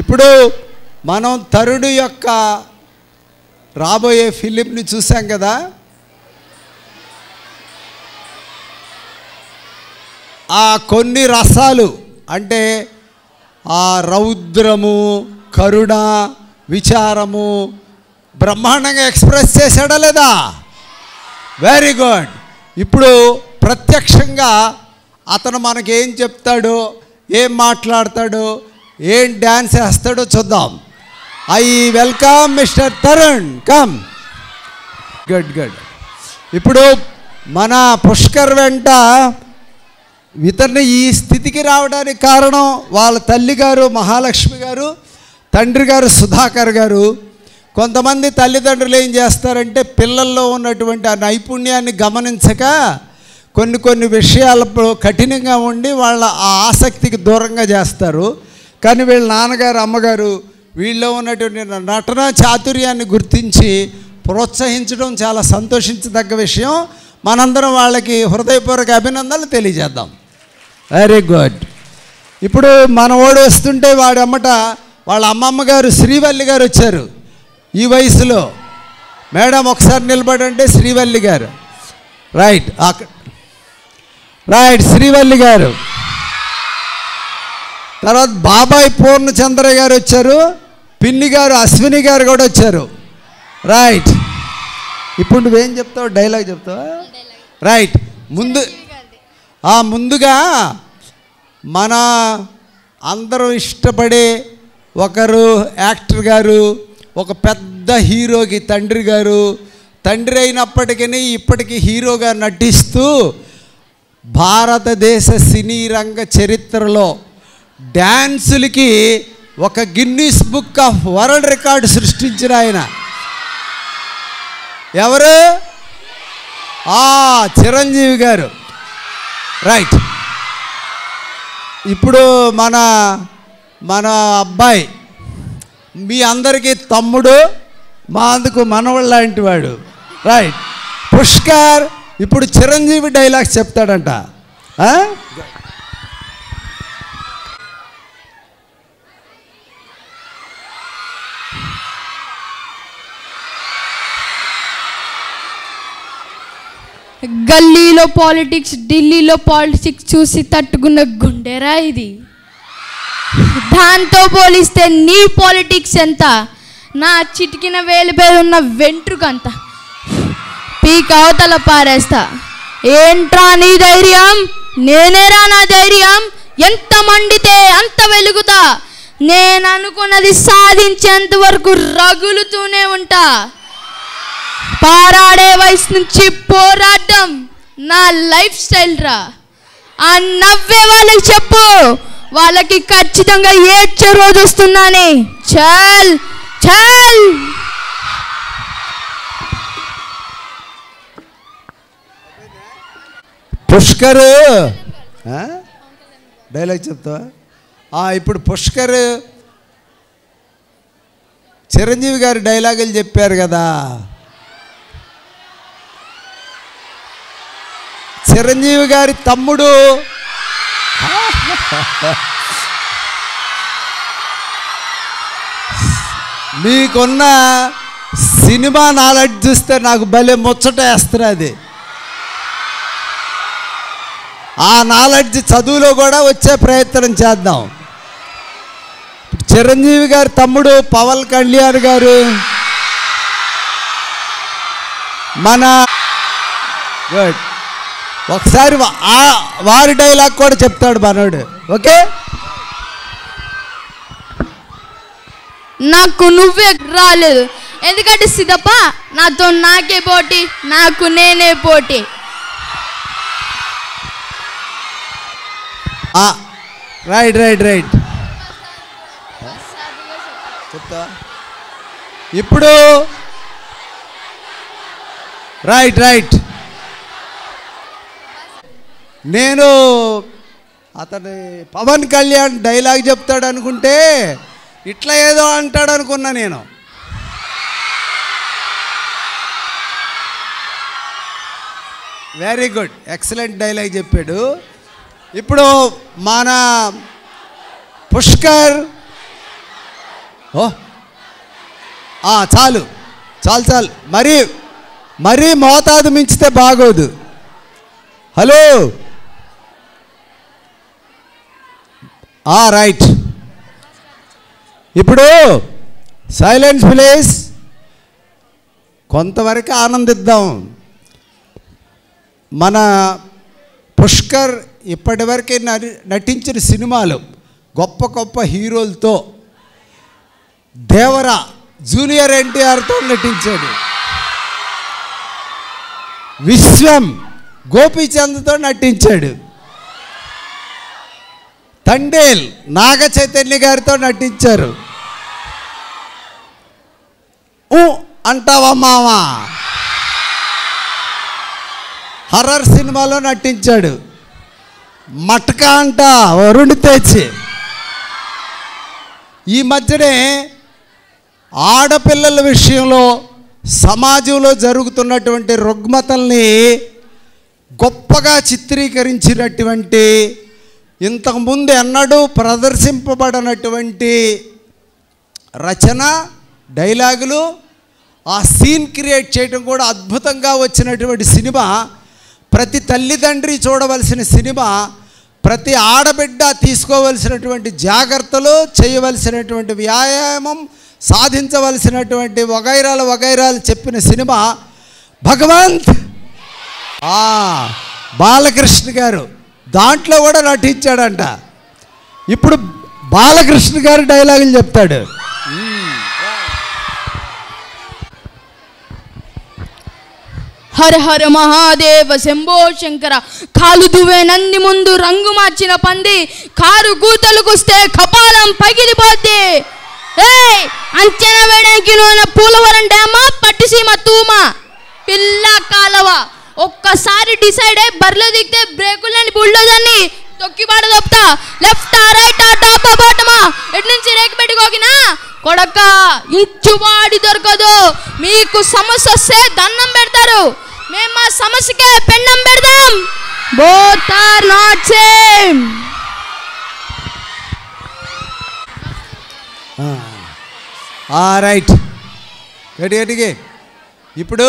ఇప్పుడు మనం తరుణ్ యొక్క రాబోయే ఫిలింని చూసాం కదా. ఆ కొన్ని రసాలు అంటే ఆ రౌద్రము, కరుణ, విచారము బ్రహ్మాండంగా ఎక్స్ప్రెస్ చేశాడా లేదా? Very good. ఇప్పుడు ప్రత్యక్షంగా అతను మనకేం చెప్తాడో, ఏం మాట్లాడతాడో, ఏం డ్యాన్స్ వేస్తాడో చూద్దాం. I welcome mister Tarun, come. Good good. ఇప్పుడు మన పుష్కర్ వెంట ఇతన్ని ఈ స్థితికి రావడానికి కారణం వాళ్ళ తల్లి గారు మహాలక్ష్మి గారు, తండ్రి గారు సుధాకర్ గారు. కొంతమంది తల్లిదండ్రులు ఏం చేస్తారంటే పిల్లల్లో ఉన్నటువంటి ఆ నైపుణ్యాన్ని గమనించక కొన్ని విషయాలతో కఠినంగా ఉండి వాళ్ళ ఆ ఆసక్తికి దూరంగా చేస్తారు. కానీ వీళ్ళ నాన్నగారు అమ్మగారు వీళ్ళలో ఉన్నటువంటి నటన చాతుర్యాన్ని గుర్తించి ప్రోత్సహించడం చాలా సంతోషించదగ్గ విషయం. మనందరం వాళ్ళకి హృదయపూర్వక అభినందనలు తెలియజేద్దాం. Very good. ఇప్పుడు మనవాడు వస్తుంటే వాడి అమ్మట వాళ్ళ అమ్మమ్మ గారు శ్రీవల్లి గారు వచ్చారు ఈ వయసులో. మేడం ఒకసారి నిలబడండి. శ్రీవల్లి గారు రైట్, రైట్ శ్రీవల్లి గారు. తర్వాత బాబాయ్ పూర్ణచంద్ర గారు వచ్చారు, పిన్ని గారు అశ్విని గారు కూడా వచ్చారు. రైట్. ఇప్పుడు నువ్వేం చెప్తావు? డైలాగ్ చెప్తావా? రైట్. ముందుగా మన అందరూ ఇష్టపడే ఒకరు యాక్టర్ గారు, ఒక పెద్ద హీరోకి తండ్రి గారు, తండ్రి అయినప్పటికీ ఇప్పటికీ హీరోగా నటిస్తూ భారతదేశ సినీ రంగ చరిత్రలో డ్యాన్సులకి ఒక Guinness book of world record సృష్టించిన ఆయన ఎవరు? చిరంజీవి గారు. రైట్. ఇప్పుడు మన అబ్బాయి మీ అందరికీ తమ్ముడు, మా అందుకు మనవళ్ళ లాంటి వాడు. రైట్. పుష్కర్ ఇప్పుడు చిరంజీవి డైలాగ్స్ చెప్తాడంట. గల్లీలో పాలిటిక్స్, ఢిల్లీలో పాలిటిక్స్ చూసి తట్టుకున్న గుండెరా ఇది. దాంతో పోలిస్తే నీ పాలిటిక్స్ ఎంత? నా చిటికిన వేలు మీద ఉన్న వెంట్రుకంత పీక్ అవతల పారేస్తా. ఏంట్రా నీ ధైర్యం? నేనేరా నా ధైర్యం. ఎంత మండితే అంత వెలుగుతా. నేను అనుకున్నది సాధించేంత వరకు రగులుతూనే ఉంటా. పారాడే వయసు నుంచి పోరాటం నా లైఫ్ స్టైల్ రా. ఆ నవ్వే వాళ్ళకి చెప్పు, వాళ్ళకి ఖచ్చితంగా ఏడ్చే రోజు వస్తుందని. చల్ చల్. పుష్కర్ డైలాగ్ చెప్తావా? ఇప్పుడు పుష్కర్ చిరంజీవి గారి డైలాగులు చెప్పారు కదా. చిరంజీవి గారి తమ్ముడు మీకున్న సినిమా నాలెడ్జ్ చూస్తే నాకు భలే ముచ్చట వేస్తున్నది. ఆ నాలెడ్జ్ చదువులో కూడా వచ్చే ప్రయత్నం చేద్దాం. చిరంజీవి గారి తమ్ముడు పవన్ కళ్యాణ్ గారు మన గుడ్ ఒకసారి వారి డైలాగ్ కూడా చెప్తాడు మనోడు. ఓకే. నాకు నువ్వే రాలేదు, ఎందుకంటే సిద్ధప్ప నాతో నాకే పోటీ, నాకు నేనే పోటీ. రైట్ రైట్ రైట్ చెప్తా. ఇప్పుడు రైట్ రైట్ నేను అతని పవన్ కళ్యాణ్ డైలాగ్ చెప్తాడు అనుకుంటే ఇట్లా ఏదో అంటాడు అనుకున్నా నేను. వెరీ గుడ్, ఎక్సలెంట్ డైలాగ్ చెప్పాడు. ఇప్పుడు మన పుష్కర్ ఓ చాలు చాలు చాలు, మరీ మోతాదు మించితే బాగోదు. Hello, right. ఇప్పుడు సైలెన్స్ ప్లీజ్, కొంతవరకు ఆనందిద్దాం. మన పుష్కర్ ఇప్పటివరకు నటించిన సినిమాలు గొప్ప గొప్ప హీరోలతో, దేవరా జూనియర్ ఎన్టీఆర్తో నటించాడు, విశ్వం గోపీచంద్తో నటించాడు, తండేల్ నాగ చైతన్య గారితో నటించారు. అంటావా మావా హర్రర్ సినిమాలో నటించాడు. మట్కా అంట వరుణ్ తేజ్. ఈ మధ్యనే ఆడపిల్లల విషయంలో సమాజంలో జరుగుతున్నటువంటి రుగ్మతల్ని గొప్పగా చిత్రీకరించినటువంటి, ఇంతకుముందు ఎన్నడూ ప్రదర్శింపబడినటువంటి రచన, డైలాగులు, ఆ సీన్ క్రియేట్ చేయడం కూడా అద్భుతంగా వచ్చినటువంటి సినిమా. ప్రతి తల్లిదండ్రి చూడవలసిన సినిమా. ప్రతి ఆడబిడ్డ తీసుకోవలసినటువంటి జాగ్రత్తలు, చేయవలసినటువంటి వ్యాయామం, సాధించవలసినటువంటి వగైరాలు చెప్పిన సినిమా భగవంత్. బాలకృష్ణ గారు దాంట్లో కూడా నటించాడంట. ఇప్పుడు బాలకృష్ణ గారు డైలాగులు చెప్తాడు. హర హర మహాదేవ శంభో శంకర, కాలు దువ్వే నంది ముందు రంగు మార్చిన పంది, కారు గూతలుకొస్తే కపాలం పగిలిపోద్ది. అంచనా వేయడానికి నువ్వు పూలవరం డ్యామా, పట్టిసీమ తూమా, పిల్ల కాలవ. ఒక్కసారి డిసైడ్ అయ్యి బరిలో దిగితే బ్రేకులని బుల్డోజర్ని తొక్కి పాట తప్పుతా. లెఫ్టా రైటా టాపా బాటమా, ఎటు నుంచి రేకు పెట్టుకోకినా కొడక ఇంచువాడి దొరకదు. మీకు సమస్య వస్తే దండం పెడతారు, మేము మా సమస్యకే పెండం పెడదాం. Both are not same. Right, గట్టిగా. ఇప్పుడు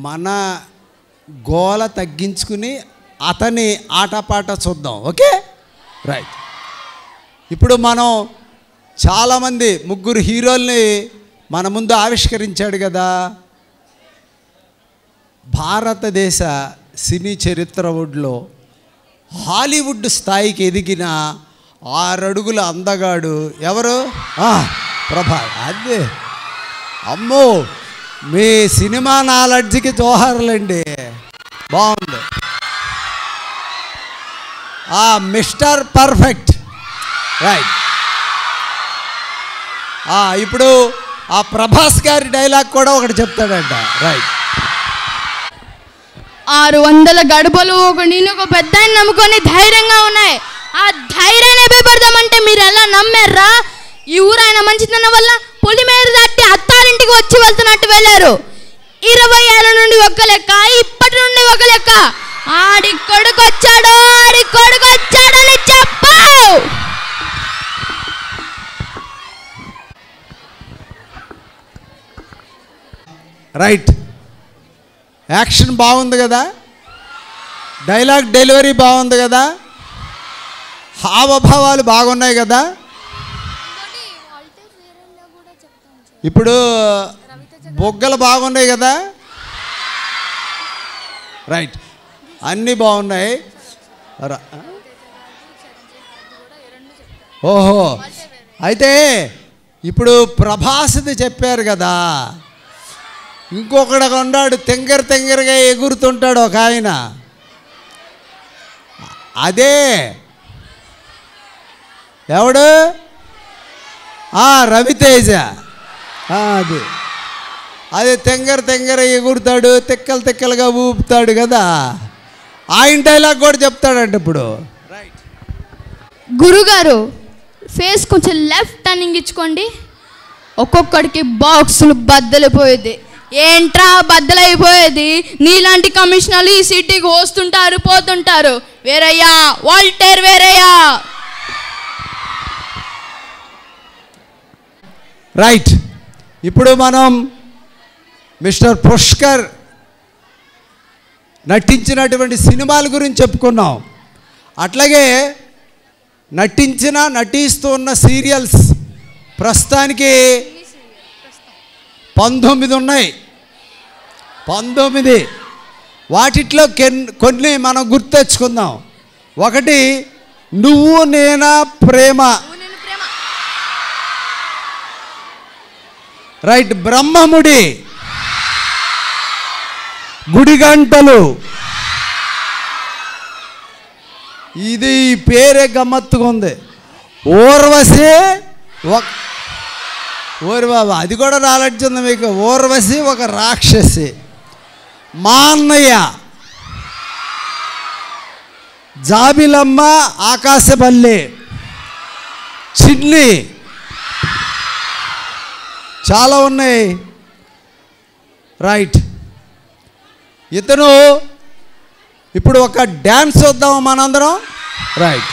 మన గోల తగ్గించుకుని అతని ఆటపాట చూద్దాం. Okay, right. ఇప్పుడు మనం చాలామంది 3 హీరోల్ని మన ముందు ఆవిష్కరించాడు కదా. భారతదేశ సినీ చరిత్ర ఒడ్లో హాలీవుడ్ స్థాయికి ఎదిగిన 6 అడుగుల అందగాడు ఎవరు? ప్రభాస్. అదే, అమ్మో, మీ సినిమా నాలెడ్జ్కి జోహార్లండి, బాగుంది. Mister perfect, right. ఇప్పుడు ఆ ప్రభాస్ గారి డైలాగ్ కూడా ఒకటి చెప్తాడంట, రైట్. 600 గడపలు ఒక నేను ఒక పెద్ద నమ్ముకొని ధైర్యంగా ఉన్నాయి. ఆ ధైర్యాన్ని భయపడదామంటే మీరు ఎలా నమ్మారా? ఈ ఊరు ఆయన మంచితనం వల్ల పొలిమేరు దాటి అత్తారింటికి వచ్చి వెళ్తున్నట్టు వెళ్ళారు. 20 ఏళ్ళ నుండి ఒక లెక్క, ఇప్పటి నుండి ఒక లెక్క. ఆడి కొడుకు వచ్చాడని చెప్పు. రైట్. యాక్షన్ బాగుంది కదా, డైలాగ్ డెలివరీ బాగుంది కదా, హావభావాలు బాగున్నాయి కదా. ఇప్పుడు బొగ్గలు బాగున్నాయి కదా, రైట్. అన్నీ బాగున్నాయి. ఓహో, అయితే ఇప్పుడు ప్రభాస్ది చెప్పారు కదా, ఇంకొకడు ఉన్నాడు తెంగరగా ఎగురుతుంటాడు ఒక ఆయన. అదే ఎవడు? రవితేజ. అది తెంగర ఎగురుతాడు, తిక్కలుగా ఊపుతాడు కదా. ఆయన డైలాగ్ కూడా చెప్తాడంట ఇప్పుడు. గురుగారు, ఫేస్ కొంచెం లెఫ్ట్ టర్నింగ్ ఇచ్చుకోండి. ఒక్కొక్కడికి బాక్సులు బద్దలిపోయేది. ఏంట్రా బద్దలైపోయేది? నీలాంటి కమిషనర్లు ఈ సిటీకి వస్తుంటారు, పోతుంటారు. వేరయ్యా, వాల్టర్ వేరయ్యా. రైట్. ఇప్పుడు మనం మిస్టర్ పుష్కర్ నటించినటువంటి సినిమాల గురించి చెప్పుకున్నాం. అట్లాగే నటిస్తూ ఉన్న సీరియల్స్ ప్రస్తుతానికి 19 ఉన్నాయి. 19. వాటిట్లో కొన్ని మనం గుర్తెచ్చుకుందాం. ఒకటి నువ్వు నేనా ప్రేమ, రైట్. బ్రహ్మముడి, గుడిగంటలు, ఇది పేరే గమ్మత్తుగా ఉంది. ఊర్వశి, ఓరి బాబా అది కూడా నాలెడ్జ్ ఉంది మీకు. ఊర్వశి ఒక రాక్షసి. మా అన్నయ్య, జాబిలమ్మ, ఆకాశపల్లి, చిన్ని, చాలా ఉన్నాయి. రైట్. ఇతను ఇప్పుడు ఒక డ్యాన్స్ చూద్దాము మనందరం. రైట్.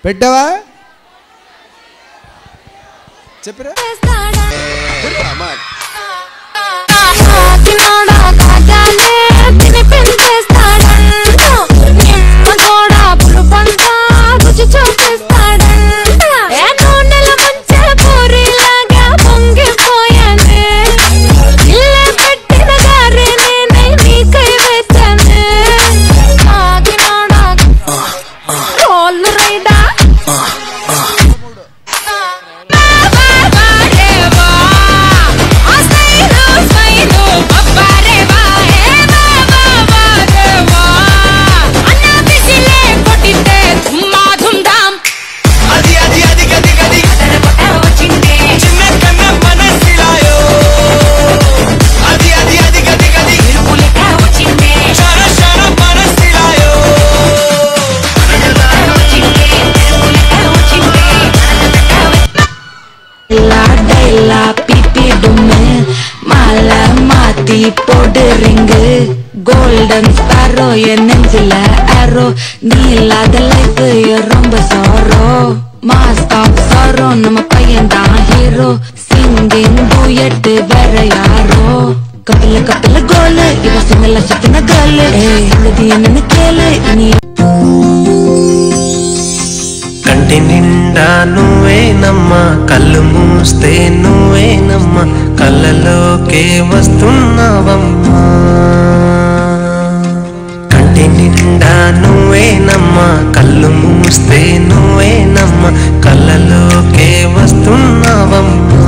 పెట్టావా? చెప్పరా? கோல்டன் ஸ்பாரோ என் நெஞ்சில ஆரோ நீ இல்லாத லைஃப் ரொம்ப சாரோ மாஸ்க் ஆஃப் சாரோ நம்ம பையன் தான் ஹீரோ சிங்கிங் டூயட் வேற யாரோ கபில கபில கோலு இவ சிங்கல சுத்தின கேர்ளு எழுதி என்னன்னு கேளு நீ కంటి నిండా నువ్వేనమ్మా కళ్ళు మూస్తే నువ్వేనమ్మా కళ్ళలోకే వస్తున్నావమ్మా కంటి నిండా నువ్వేనమ్మా కళ్ళు మూస్తే నువ్వేనమ్మా కళ్ళలోకే వస్తున్నావమ్మా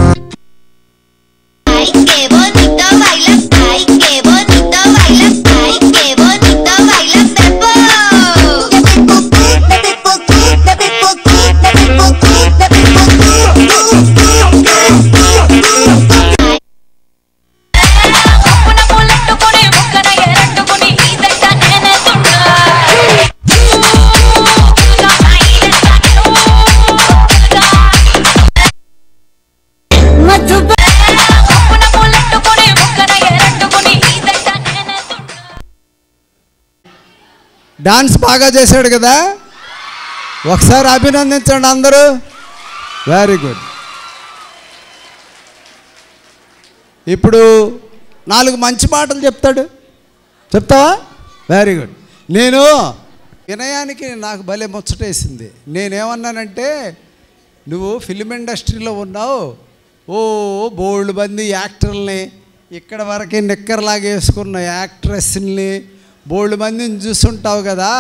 డాన్స్ బాగా చేశాడు కదా, ఒకసారి అభినందించండి అందరూ. Very good. ఇప్పుడు 4 మంచి మాటలు చెప్తాడు. చెప్తావా? Very good. నేను వినయానికి నాకు భలే ముచ్చటేసింది. నేనేమన్నానంటే, నువ్వు ఫిలిం ఇండస్ట్రీలో ఉన్నావు, ఓ బోల్డ్ మంది యాక్టర్లని, ఇక్కడ వరకు నిక్కర్లాగా వేసుకున్న యాక్ట్రెస్ని బోల్డ్ మందిని చూస్తుంటావు కదా,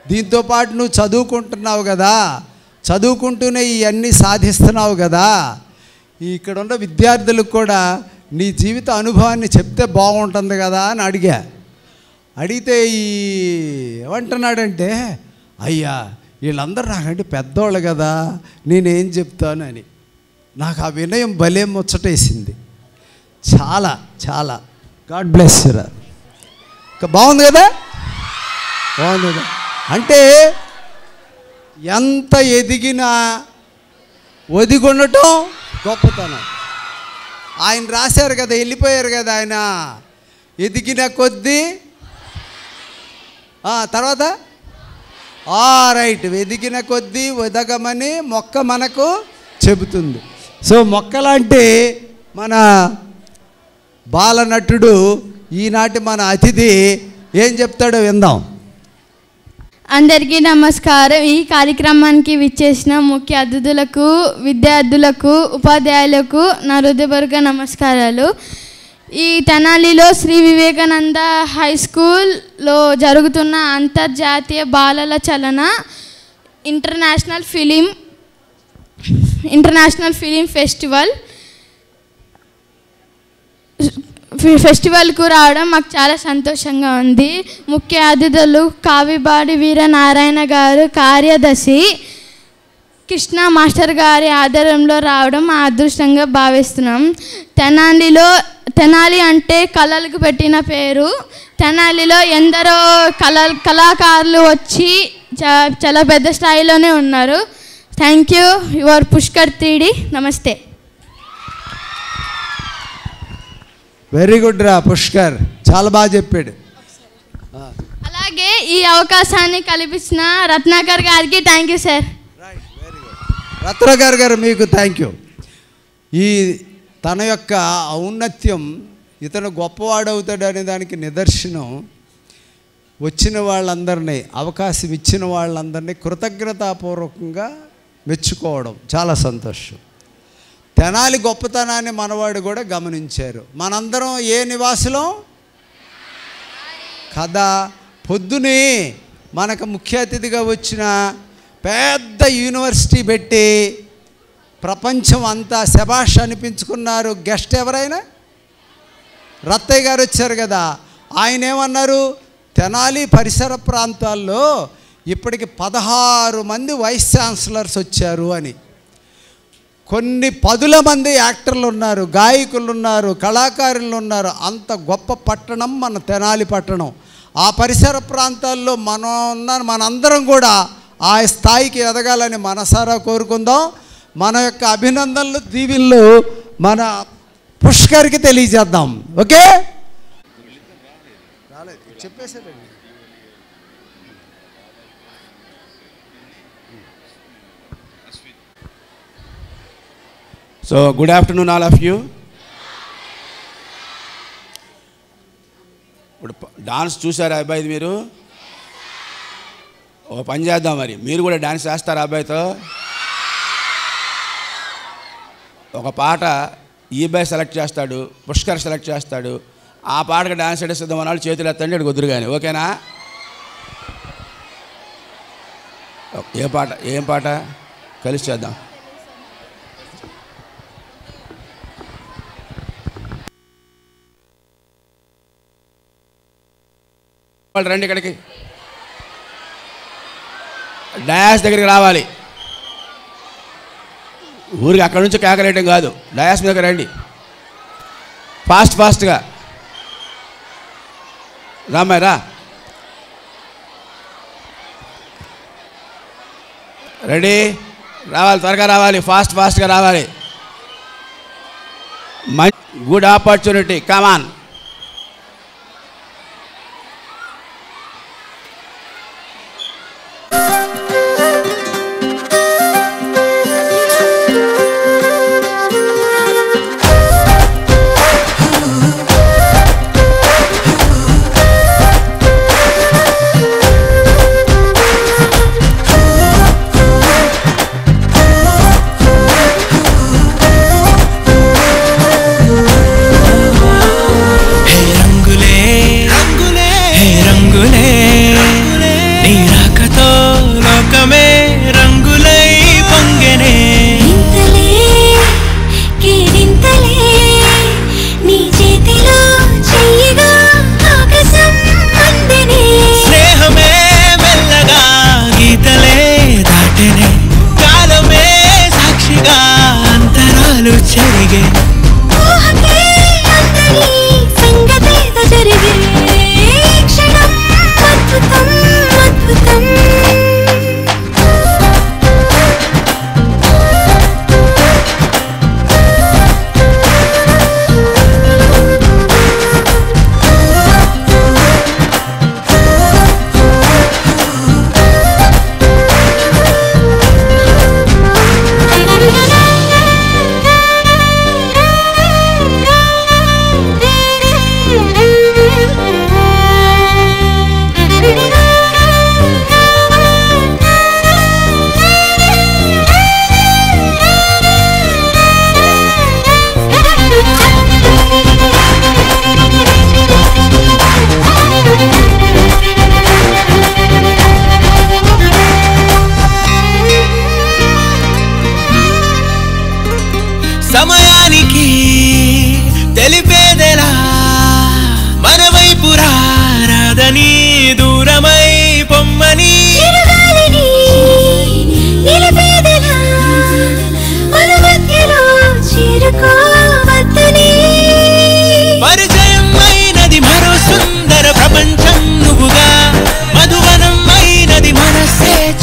దీంతోపాటు నువ్వు చదువుకుంటున్నావు కదా, చదువుకుంటూనే ఇవన్నీ సాధిస్తున్నావు కదా, ఇక్కడ ఉన్న విద్యార్థులకు కూడా నీ జీవిత అనుభవాన్ని చెప్తే బాగుంటుంది కదా అని అడిగితే ఏమంటున్నాడంటే, అయ్యా వీళ్ళందరూ నాకంటే పెద్దోళ్ళు కదా, నేనేం చెప్తాను అని. నాకు ఆ వినయం భలే ముచ్చటేసింది. చాలా చాలా గాడ్ బ్లెస్ యు. బాగుంది కదా, బాగుంది కదా. అంటే ఎంత ఎదిగినా ఒదిగొనటం గొప్పతనం. ఆయన రాశారు కదా, వెళ్ళిపోయారు కదా ఆయన, ఎదిగిన కొద్దీ తర్వాత రైట్, వెదిగిన కొద్దీ వెదగమని మొక్క మనకు చెబుతుంది. సో మొక్కలాంటి మన బాలనటుడు ఈనాటి మన అతిథి ఏం చెప్తాడో విందాం. అందరికీ నమస్కారం. ఈ కార్యక్రమానికి విచ్చేసిన ముఖ్య అతిథులకు, విద్యార్థులకు, ఉపాధ్యాయులకు నా హృదయపూర్వక నమస్కారాలు. ఈ తెనాలిలో శ్రీ వివేకానంద హై స్కూల్లో జరుగుతున్న అంతర్జాతీయ బాలల చలన ఇంటర్నేషనల్ ఫిలిం ఫెస్టివల్కు రావడం మాకు చాలా సంతోషంగా ఉంది. ముఖ్య అతిథులు కావిబాడి వీరనారాయణ గారు, కార్యదర్శి కృష్ణ మాస్టర్ గారి ఆధ్వర్యంలో రావడం మా అదృష్టంగా భావిస్తున్నాం. తెనాలి అంటే కళలకు పెట్టిన పేరు. తెనాలిలో ఎందరో కళాకారులు వచ్చి చాలా పెద్ద స్థాయిలోనే ఉన్నారు. Thank you. Your Pushkar 3D. నమస్తే. వెరీ గుడ్ రా పుష్కర్, చాలా బాగా చెప్పాడు. అలాగే ఈ అవకాశాన్ని కల్పించిన రత్నాకర్ గారికి థ్యాంక్ యూ సార్. రత్నాకర్ గారు మీకు థ్యాంక్ యూ. ఈ తన యొక్క ఔన్నత్యం, ఇతను గొప్పవాడవుతాడు అనే దానికి నిదర్శనం వచ్చిన వాళ్ళందరినీ, అవకాశం ఇచ్చిన వాళ్ళందరినీ కృతజ్ఞతాపూర్వకంగా మెచ్చుకోవడం చాలా సంతోషం. తెనాలి గొప్పతనాన్ని మనవాడు కూడా గమనించారు. మనందరం ఏ నివాసులం కదా. పొద్దునే మనకు ముఖ్య అతిథిగా వచ్చిన పెద్ద యూనివర్సిటీ పెట్టి ప్రపంచం అంతా శభాష్ అనిపించుకున్నారు. గెస్ట్ ఎవరైనా రత్తయ్య గారు వచ్చారు కదా. ఆయన ఏమన్నారు, తెనాలి పరిసర ప్రాంతాల్లో ఇప్పటికి 16 మంది వైస్ ఛాన్సలర్స్ వచ్చారు అని. కొన్ని 10 మంది యాక్టర్లు ఉన్నారు, గాయకులు ఉన్నారు, కళాకారులు ఉన్నారు. అంత గొప్ప పట్టణం మన తెనాలి పట్టణం. ఆ పరిసర ప్రాంతాల్లో మనందరం కూడా ఆ స్థాయికి ఎదగాలని మనసారా కోరుకుందాం. మన యొక్క అభినందనలు, దీవెనలు మన పుష్కర్కి తెలియజేద్దాం. ఓకే, చెప్పేసాడండి. So, good afternoon all of you. ఇప్పుడు డాన్స్ చూసారా అబ్బాయిది? మీరు ఒక పని చేద్దాం, మరి మీరు కూడా డాన్స్ చేస్తారా అబ్బాయితో? ఒక పాట ఈ అబ్బాయి సెలెక్ట్ చేస్తాడు, పుష్కర్ సెలెక్ట్ చేస్తాడు. ఆ పాటకు డాన్స్ చేసేద్దాం అన్నాడు. చేతులు ఎత్తండి, అటు కుదురు కానీ. ఓకేనా? ఏం పాట కలిసి చేద్దాం. వాళ్ళు రండి ఇక్కడికి, డయాస్ దగ్గరికి రావాలి. ఊరికి అక్కడి నుంచి కేకలేయటం కాదు, డయాస్ మీదకి రండి. ఫాస్ట్గా రామ్మాయి రా. రెడీ, రావాలి, త్వరగా రావాలి, ఫాస్ట్గా రావాలి. గుడ్ ఆపర్చునిటీ, కమాన్.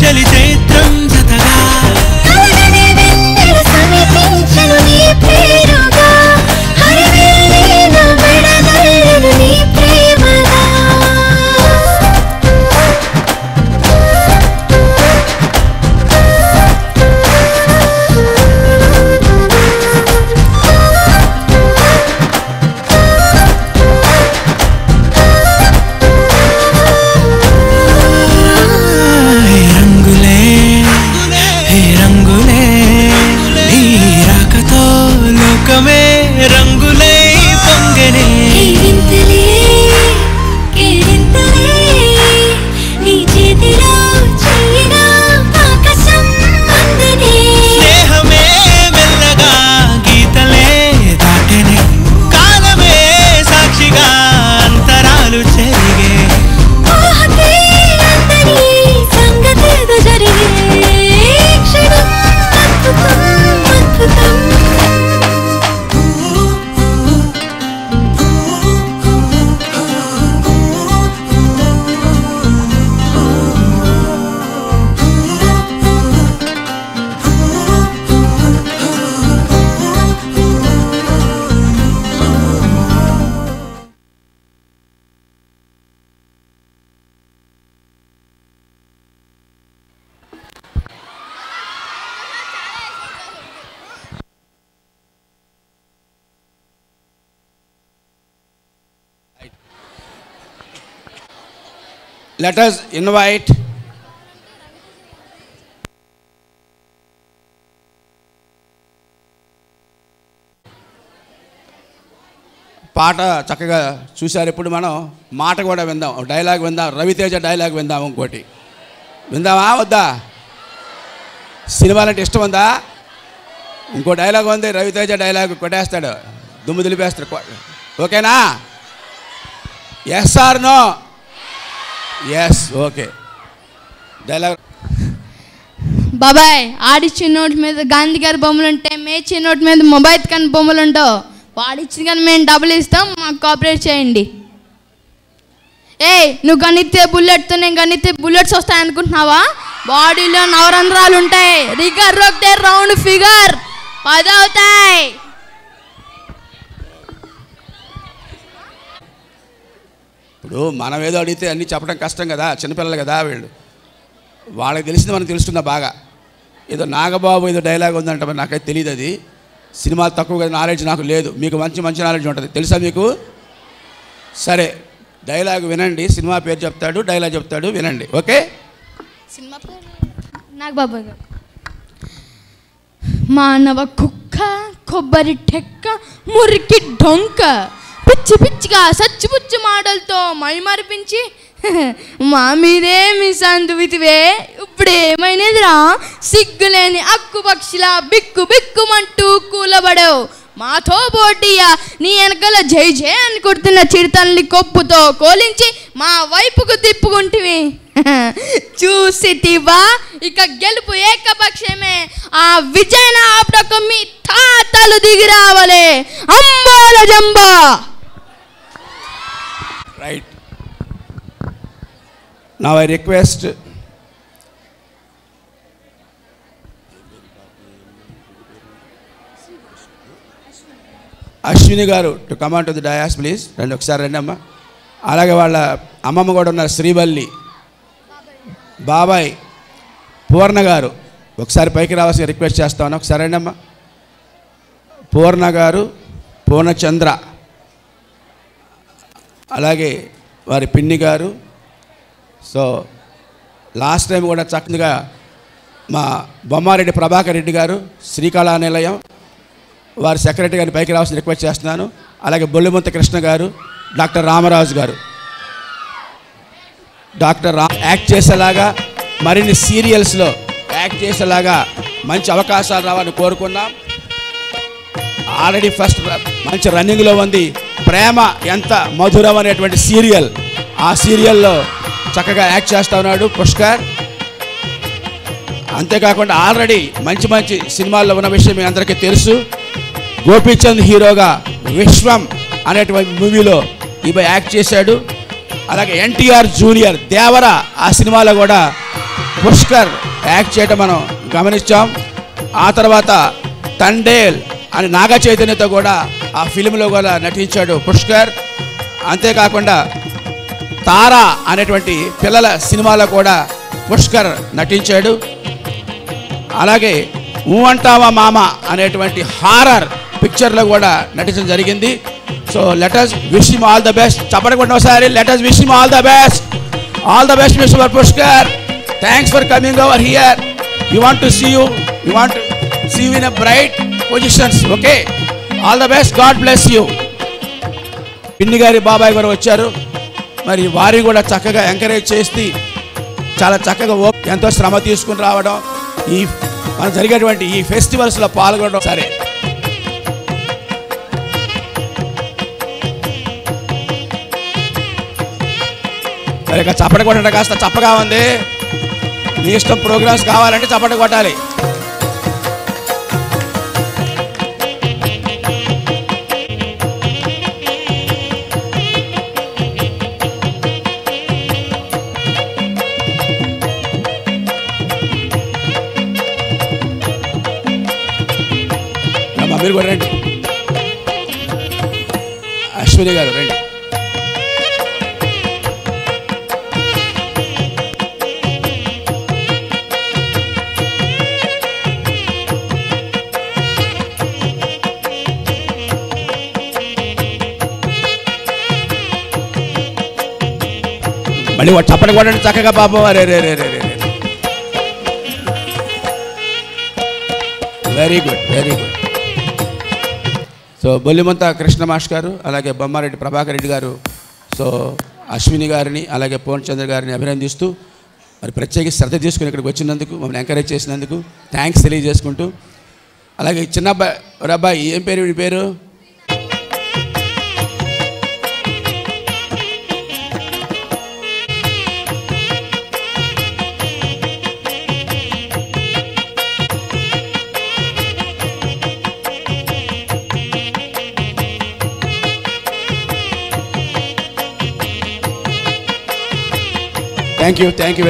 చలి చైత్రం జతగా Let us invite పాట చక్కగా చూశారు. ఇప్పుడు మనం మాట కూడా విందాం, డైలాగ్ విందాం. రవితేజ డైలాగ్ విందాం. ఇంకోటి విందామా వద్దా? సినిమాలంటే ఇష్టం ఉందా? ఇంకో డైలాగ్ ఉంది, రవితేజ డైలాగ్ కొట్టేస్తాడు, దుమ్ము దులిపేస్తాడు. ఓకేనా? Yes or no? Yes. Okay. Dialogue. బాబాయ్ ఆడిచ్చిన నోటి మీద గాంధీ గారి బొమ్మలు ఉంటాయి, మేచిన నోటి మీద మొబైల్ కానీ బొమ్మలు ఉంటావు. వాడిచ్చిన కానీ మేము డబ్బులు ఇస్తాం, మాకు కోఆపరేట్ చేయండి. నువ్వు గణితే బుల్లెట్తో నేను గణితే బుల్లెట్స్ వస్తాయి అనుకుంటున్నావా? బాడీలో నవరంధ్రాలు ఉంటాయి, రిగర్ రొక్తే రౌండ్ ఫిగర్ 10 అవుతాయి. ఇప్పుడు మనం ఏదో అడిగితే అన్నీ చెప్పడం కష్టం కదా, చిన్నపిల్లలు కదా వీళ్ళు. వాళ్ళకి తెలిసింది మనకు తెలుస్తున్నా బాగా. ఏదో నాగబాబు ఏదో డైలాగ్ ఉందంట, మరి నాకైతే తెలియదు. అది సినిమాలు తక్కువగా నాలెడ్జ్ నాకు లేదు. మీకు మంచి మంచి నాలెడ్జ్ ఉంటుంది, తెలుసా మీకు? సరే, డైలాగ్ వినండి. సినిమా పేరు చెప్తాడు, డైలాగ్ చెప్తాడు, వినండి. ఓకే? సినిమా పేరు నాగబాబు గారు. మానవ కుక్క, కొబ్బరి టెక్క, మురికి డొంక, పిచ్చి పిచ్చిగా సచ్చిపుచ్చి మాటలతో మైమరిపించి మా మీదే మీ సందువితివే. ఇప్పుడు ఏమైనదిరా? సిగ్గులేని అక్కు పక్షిలా బిక్కు బిక్కుమంటూ కూలబడవు. మాతో పోటీయా నీ వెనకాల జై జై అని కొడుతున్న చిరుతల్ని కొప్పుతో కోలించి మా వైపుకు తిప్పుకుంటివి. చూసిటివా? ఇక గెలుపు ఏకపక్షమే. ఆ విజయన ఆపడకు మీ తాతలు దిగి రావలే. అంబాల జంబా. Right. Now I request Ashwini garu to come on to the dais please. రండి, ఒకసారి రండి అమ్మ. అలాగే వాళ్ళ అమ్మమ్మ కూడా ఉన్నారు, శ్రీవల్లి, బాబాయ్, పూర్ణ గారు ఒకసారి పైకి రావాల్సి రిక్వెస్ట్ చేస్తాను. ఒకసారి రండి అమ్మ. పూర్ణ గారు, పూర్ణచంద్ర, అలాగే వారి పిన్ని గారు. సో లాస్ట్ టైం కూడా చక్కగా మా బొమ్మారెడ్డి ప్రభాకర్ రెడ్డి గారు, శ్రీకళా నిలయం, వారి సెక్రటరీ గారిని పైకి రావాల్సిన రిక్వెస్ట్ చేస్తున్నాను. అలాగే బొల్లిమంత కృష్ణ గారు, డాక్టర్ రామరాజు గారు. డాక్టర్ యాక్ట్ చేసేలాగా, మరిన్ని సీరియల్స్లో యాక్ట్ చేసేలాగా మంచి అవకాశాలు రావాలని కోరుకున్నాం. ఆల్రెడీ ఫస్ట్ మంచి రన్నింగ్లో ఉంది ప్రేమ ఎంత మధురం అనేటువంటి సీరియల్. ఆ సీరియల్లో చక్కగా యాక్ట్ చేస్తూ ఉన్నాడు పుష్కర్. అంతేకాకుండా ఆల్రెడీ మంచి మంచి సినిమాల్లో ఉన్న విషయం మీ అందరికీ తెలుసు. గోపీచంద్ హీరోగా విశ్వం అనేటువంటి మూవీలో ఈమె యాక్ట్ చేశాడు. అలాగే ఎన్టీఆర్ జూనియర్ దేవర ఆ సినిమాలో కూడా పుష్కర్ యాక్ట్ చేయడం మనం గమనించాం. ఆ తర్వాత తండేల్ అని నాగ చైతన్యతో కూడా ఆ ఫిలింలో కూడా నటించాడు పుష్కర్. అంతేకాకుండా తారా అనేటువంటి పిల్లల సినిమాలో కూడా పుష్కర్ నటించాడు. అలాగే ఊంటావా మామ అనేటువంటి హారర్ పిక్చర్లో కూడా నటించడం జరిగింది. So let us wish him all the best. చెప్పకుండా ఒకసారి let us wish him all the best. All the best mister Pushkar. Thanks for coming over here. You want to see you in a bright positions. Okay, all the best. God bless you. పిన్ని గారి బాబాయ్ గారు వచ్చారు. మరి వారిని కూడా చక్కగా encourage చేసి చాలా చక్కగా ఎంతో శ్రమ తీసుకుని రావడం, ఈ మనం జరిగేటువంటి ఈ ఫెస్టివల్స్లో పాల్గొనడం. సరే, సరే ఇక చప్పట కొట్టండి. కాస్త చప్పగా ఉంది. మీ ఇష్టం. ప్రోగ్రామ్స్ కావాలంటే చప్పట కొట్టాలి. మీరు కూడా రండి. అశ్విని గారు రండి. మళ్ళీ చప్పటి కొట్టండి చక్కగా పాపం. అరే రే రే రే రే. Very good, very good. So Bollimantha Krishna master garu, అలాగే బొమ్మారెడ్డి ప్రభాకర్ రెడ్డి గారు, సో అశ్విని గారిని అలాగే పూర్ణచంద్ర గారిని అభినందిస్తూ మరి ప్రత్యేక శ్రద్ధ తీసుకుని ఇక్కడికి వచ్చినందుకు, మమ్మల్ని ఎంకరేజ్ చేసినందుకు థ్యాంక్స్ తెలియజేసుకుంటూ, అలాగే చిన్న అబ్బాయి ఏం పేరు? వీడి పేరు థ్యాంక్ యూ.